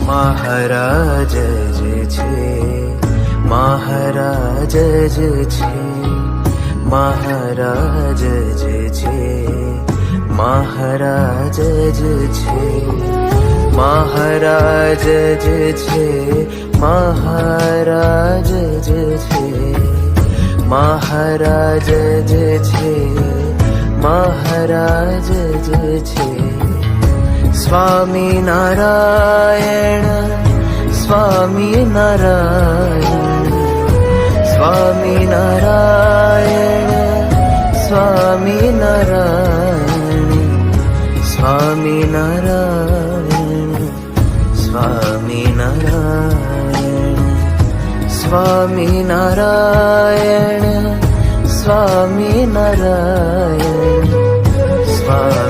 મહારાજ જ છે, મહારાજ જ છે, મહારાજ જ છે, મહારાજ જ છે, મહારાજ જ છે, મહારાજ જ છે, મહારાજ જ છે, મહારાજ જ છે. સ્વામી નારાયણ, સ્વામી નારાયણ, સ્વામી નારાયણ, સ્વામી નારાયણ, સ્વામી નારાયણ, સ્વામી નારાયણ, સ્વામી નારાયણ, સ્વામી નારાયણ, સ્વામી